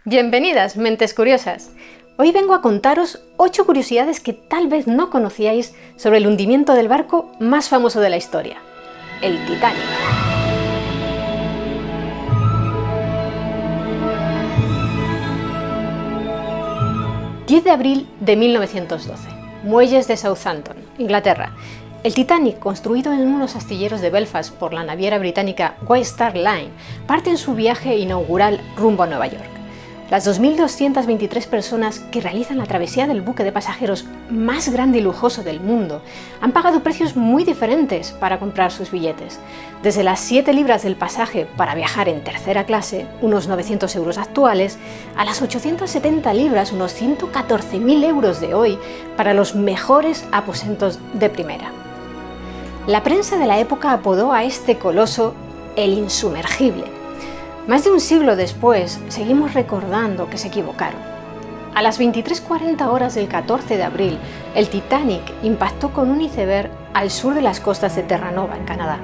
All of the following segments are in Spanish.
Bienvenidas, mentes curiosas. Hoy vengo a contaros 8 curiosidades que tal vez no conocíais sobre el hundimiento del barco más famoso de la historia, el Titanic. 10 de abril de 1912, muelles de Southampton, Inglaterra. El Titanic, construido en unos astilleros de Belfast por la naviera británica White Star Line, parte en su viaje inaugural rumbo a Nueva York. Las 2.223 personas que realizan la travesía del buque de pasajeros más grande y lujoso del mundo han pagado precios muy diferentes para comprar sus billetes, desde las 7 libras del pasaje para viajar en tercera clase, unos 900 euros actuales, a las 870 libras, unos 114.000 euros de hoy, para los mejores aposentos de primera. La prensa de la época apodó a este coloso el insumergible. Más de un siglo después, seguimos recordando que se equivocaron. A las 23:40 horas del 14 de abril, el Titanic impactó con un iceberg al sur de las costas de Terranova, en Canadá.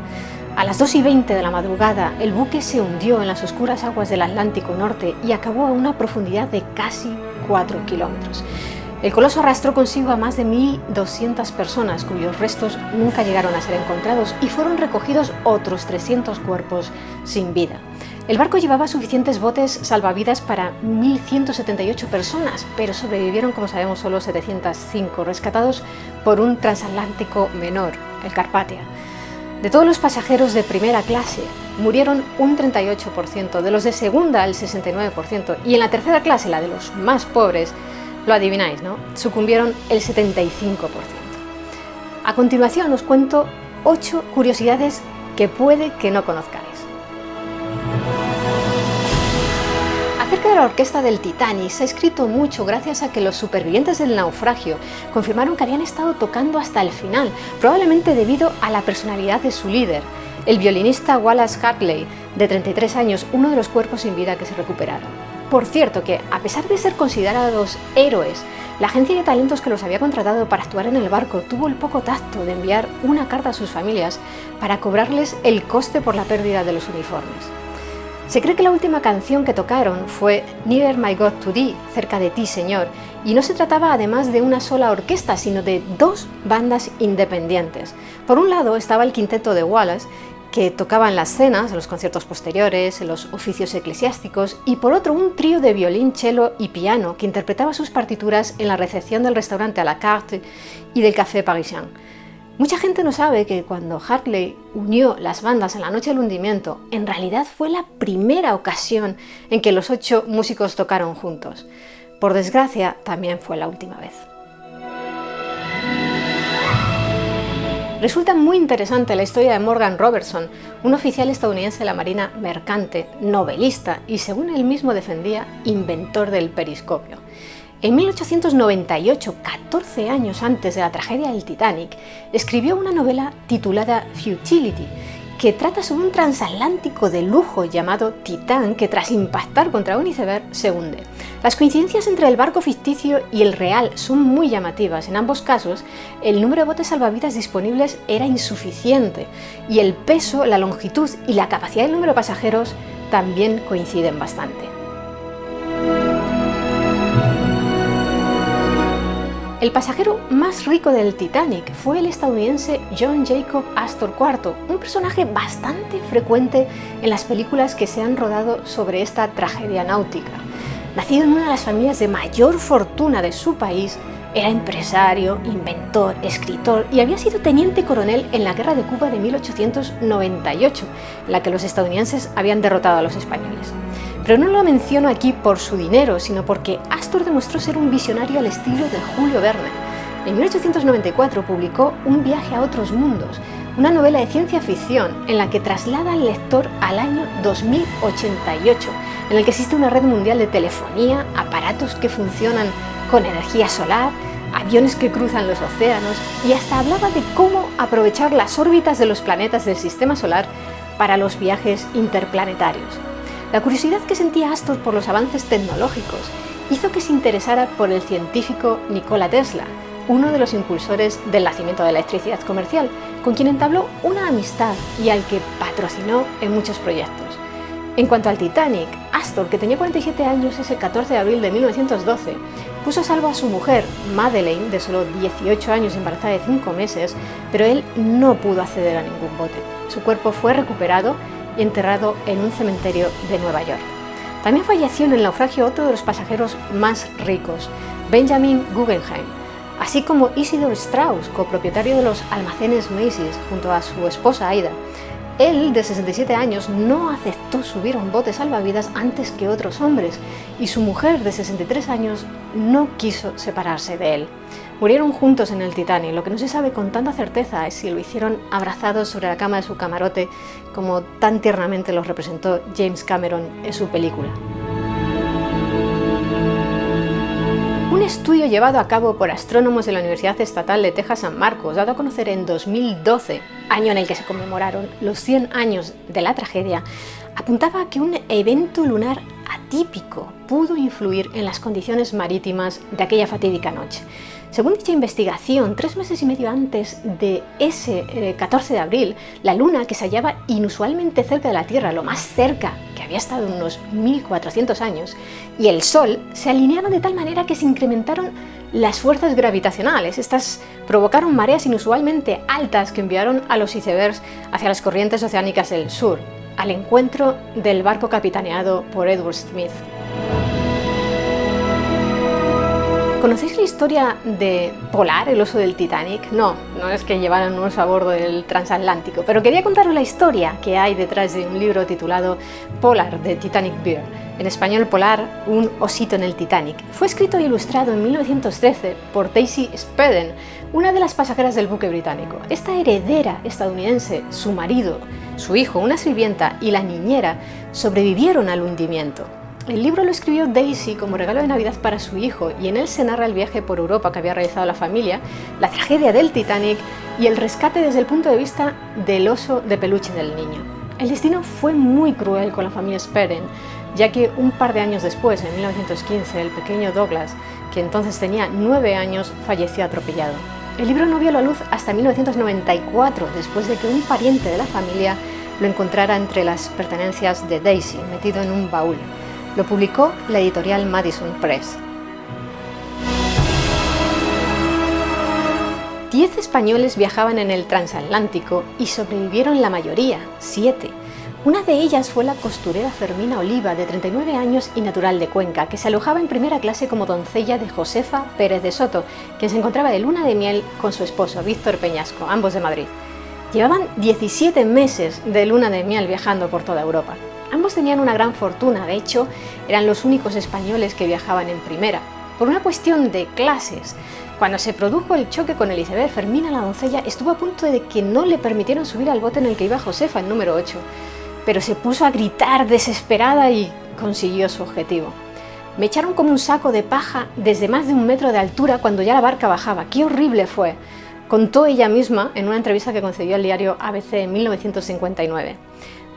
A las 2:20 de la madrugada, el buque se hundió en las oscuras aguas del Atlántico Norte y acabó a una profundidad de casi 4 kilómetros. El coloso arrastró consigo a más de 1.200 personas, cuyos restos nunca llegaron a ser encontrados, y fueron recogidos otros 300 cuerpos sin vida. El barco llevaba suficientes botes salvavidas para 1.178 personas, pero sobrevivieron, como sabemos, solo 705, rescatados por un transatlántico menor, el Carpathia. De todos los pasajeros de primera clase, murieron un 38%, de los de segunda el 69%, y en la tercera clase, la de los más pobres, lo adivináis, ¿no?, sucumbieron el 75%. A continuación os cuento 8 curiosidades que puede que no conozcáis. Acerca de la orquesta del Titanic se ha escrito mucho gracias a que los supervivientes del naufragio confirmaron que habían estado tocando hasta el final, probablemente debido a la personalidad de su líder, el violinista Wallace Hartley, de 33 años, uno de los cuerpos sin vida que se recuperaron. Por cierto que, a pesar de ser considerados héroes, la agencia de talentos que los había contratado para actuar en el barco tuvo el poco tacto de enviar una carta a sus familias para cobrarles el coste por la pérdida de los uniformes. Se cree que la última canción que tocaron fue Near My God to Thee, cerca de ti, Señor, y no se trataba además de una sola orquesta, sino de 2 bandas independientes. Por un lado estaba el quinteto de Wallace, que tocaba en las cenas, en los conciertos posteriores, en los oficios eclesiásticos, y por otro un trío de violín, cello y piano que interpretaba sus partituras en la recepción del restaurante à la carte y del café parisien. Mucha gente no sabe que cuando Hartley unió las bandas en la noche del hundimiento, en realidad fue la primera ocasión en que los 8 músicos tocaron juntos. Por desgracia, también fue la última vez. Resulta muy interesante la historia de Morgan Robertson, un oficial estadounidense de la Marina mercante, novelista y, según él mismo defendía, inventor del periscopio. En 1898, 14 años antes de la tragedia del Titanic, escribió una novela titulada Futility, que trata sobre un transatlántico de lujo llamado Titán que, tras impactar contra un iceberg, se hunde. Las coincidencias entre el barco ficticio y el real son muy llamativas. En ambos casos, el número de botes salvavidas disponibles era insuficiente y el peso, la longitud y la capacidad del número de pasajeros también coinciden bastante. El pasajero más rico del Titanic fue el estadounidense John Jacob Astor IV, un personaje bastante frecuente en las películas que se han rodado sobre esta tragedia náutica. Nacido en una de las familias de mayor fortuna de su país, era empresario, inventor, escritor y había sido teniente coronel en la Guerra de Cuba de 1898, en la que los estadounidenses habían derrotado a los españoles. Pero no lo menciono aquí por su dinero, sino porque Astor demostró ser un visionario al estilo de Julio Verne. En 1894 publicó Un viaje a otros mundos, una novela de ciencia ficción en la que traslada al lector al año 2088, en el que existe una red mundial de telefonía, aparatos que funcionan con energía solar, aviones que cruzan los océanos, y hasta hablaba de cómo aprovechar las órbitas de los planetas del sistema solar para los viajes interplanetarios. La curiosidad que sentía Astor por los avances tecnológicos hizo que se interesara por el científico Nikola Tesla, uno de los impulsores del nacimiento de la electricidad comercial, con quien entabló una amistad y al que patrocinó en muchos proyectos. En cuanto al Titanic, Astor, que tenía 47 años ese 14 de abril de 1912, puso a salvo a su mujer, Madeleine, de solo 18 años, embarazada de 5 meses, pero él no pudo acceder a ningún bote. Su cuerpo fue recuperado y enterrado en un cementerio de Nueva York. También falleció en el naufragio otro de los pasajeros más ricos, Benjamin Guggenheim, así como Isidor Straus, copropietario de los almacenes Macy's, junto a su esposa Aida. Él, de 67 años, no aceptó subir a un bote salvavidas antes que otros hombres, y su mujer, de 63 años, no quiso separarse de él. Murieron juntos en el Titanic. Lo que no se sabe con tanta certeza es si lo hicieron abrazados sobre la cama de su camarote, como tan tiernamente los representó James Cameron en su película. Un estudio llevado a cabo por astrónomos de la Universidad Estatal de Texas San Marcos, dado a conocer en 2012, año en el que se conmemoraron los 100 años de la tragedia, apuntaba a que un evento lunar atípico pudo influir en las condiciones marítimas de aquella fatídica noche. Según dicha investigación, 3 meses y medio antes de ese 14 de abril, la Luna, que se hallaba inusualmente cerca de la Tierra, lo más cerca que había estado en unos 1400 años, y el Sol se alinearon de tal manera que se incrementaron las fuerzas gravitacionales. Estas provocaron mareas inusualmente altas que enviaron a los icebergs hacia las corrientes oceánicas del sur, al encuentro del barco capitaneado por Edward Smith. ¿Conocéis la historia de Polar, el oso del Titanic? No es que llevaran un oso a bordo del transatlántico, pero quería contaros la historia que hay detrás de un libro titulado Polar, de Titanic Bear. En español, Polar, un osito en el Titanic. Fue escrito e ilustrado en 1913 por Daisy Speden, una de las pasajeras del buque británico. Esta heredera estadounidense, su marido, su hijo, una sirvienta y la niñera sobrevivieron al hundimiento. El libro lo escribió Daisy como regalo de Navidad para su hijo, y en él se narra el viaje por Europa que había realizado la familia, la tragedia del Titanic y el rescate desde el punto de vista del oso de peluche del niño. El destino fue muy cruel con la familia Speden, ya que un par de años después, en 1915, el pequeño Douglas, que entonces tenía 9 años, falleció atropellado. El libro no vio la luz hasta 1994, después de que un pariente de la familia lo encontrara entre las pertenencias de Daisy, metido en un baúl. Lo publicó la editorial Madison Press. 10 españoles viajaban en el transatlántico y sobrevivieron la mayoría, 7. Una de ellas fue la costurera Fermina Oliva, de 39 años y natural de Cuenca, que se alojaba en primera clase como doncella de Josefa Pérez de Soto, quien se encontraba de luna de miel con su esposo, Víctor Peñasco, ambos de Madrid. Llevaban 17 meses de luna de miel viajando por toda Europa. Ambos tenían una gran fortuna, de hecho, eran los únicos españoles que viajaban en primera. Por una cuestión de clases, cuando se produjo el choque con el iceberg, Fermina, la doncella, estuvo a punto de que no le permitieran subir al bote en el que iba Josefa, el número 8, pero se puso a gritar desesperada y consiguió su objetivo. Me echaron como un saco de paja desde más de 1 metro de altura cuando ya la barca bajaba. ¡Qué horrible fue!, contó ella misma en una entrevista que concedió al diario ABC en 1959.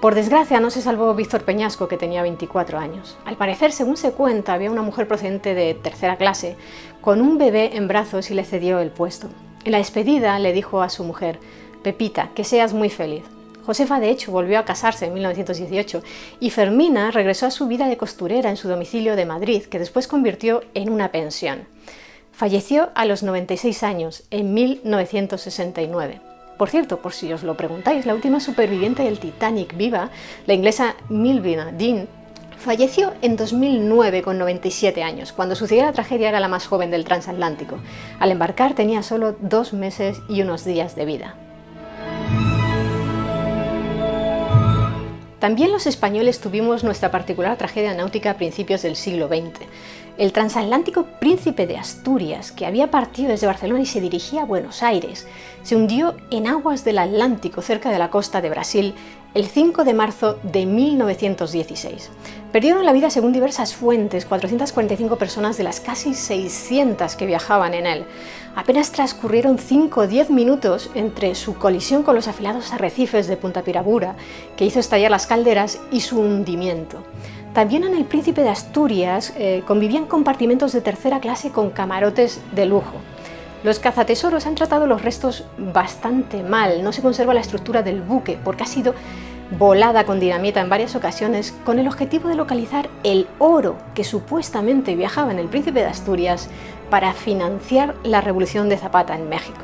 Por desgracia, no se salvó Víctor Peñasco, que tenía 24 años. Al parecer, según se cuenta, había una mujer procedente de tercera clase con un bebé en brazos y le cedió el puesto. En la despedida le dijo a su mujer: «Pepita, que seas muy feliz». Josefa, de hecho, volvió a casarse en 1918 y Fermina regresó a su vida de costurera en su domicilio de Madrid, que después convirtió en una pensión. Falleció a los 96 años, en 1969. Por cierto, por si os lo preguntáis, la última superviviente del Titanic viva, la inglesa Milvina Dean, falleció en 2009 con 97 años. Cuando sucedió la tragedia era la más joven del transatlántico. Al embarcar tenía solo 2 meses y unos días de vida. También los españoles tuvimos nuestra particular tragedia náutica a principios del siglo XX. El transatlántico Príncipe de Asturias, que había partido desde Barcelona y se dirigía a Buenos Aires, se hundió en aguas del Atlántico cerca de la costa de Brasil el 5 de marzo de 1916. Perdieron la vida, según diversas fuentes, 445 personas de las casi 600 que viajaban en él. Apenas transcurrieron 5 o 10 minutos entre su colisión con los afilados arrecifes de Punta Pirabura, que hizo estallar las calderas, y su hundimiento. También en el Príncipe de Asturias convivían compartimentos de tercera clase con camarotes de lujo. Los cazatesoros han tratado los restos bastante mal, no se conserva la estructura del buque porque ha sido volada con dinamita en varias ocasiones con el objetivo de localizar el oro que supuestamente viajaba en el Príncipe de Asturias para financiar la Revolución de Zapata en México.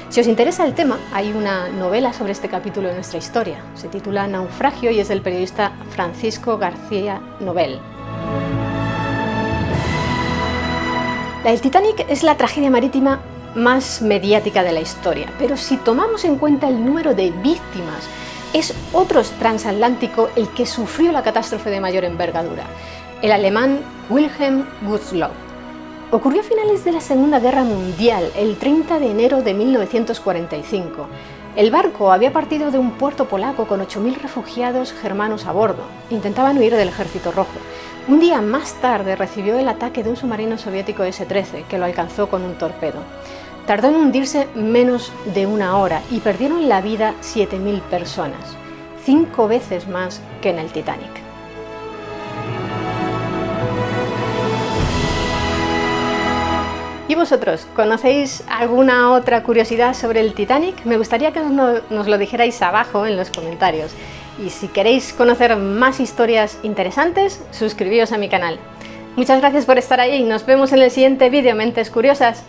Si os interesa el tema, hay una novela sobre este capítulo de nuestra historia. Se titula Naufragio y es del periodista Francisco García Nobel. El Titanic es la tragedia marítima más mediática de la historia, pero si tomamos en cuenta el número de víctimas, es otro transatlántico el que sufrió la catástrofe de mayor envergadura, el alemán Wilhelm Gustloff. Ocurrió a finales de la Segunda Guerra Mundial, el 30 de enero de 1945. El barco había partido de un puerto polaco con 8.000 refugiados germanos a bordo. Intentaban huir del Ejército Rojo. Un día más tarde recibió el ataque de un submarino soviético S-13, que lo alcanzó con un torpedo. Tardó en hundirse menos de una hora y perdieron la vida 7.000 personas, 5 veces más que en el Titanic. ¿Y vosotros, conocéis alguna otra curiosidad sobre el Titanic? Me gustaría que nos lo dijerais abajo en los comentarios. Y si queréis conocer más historias interesantes, suscribíos a mi canal. Muchas gracias por estar ahí y nos vemos en el siguiente vídeo Mentes Curiosas.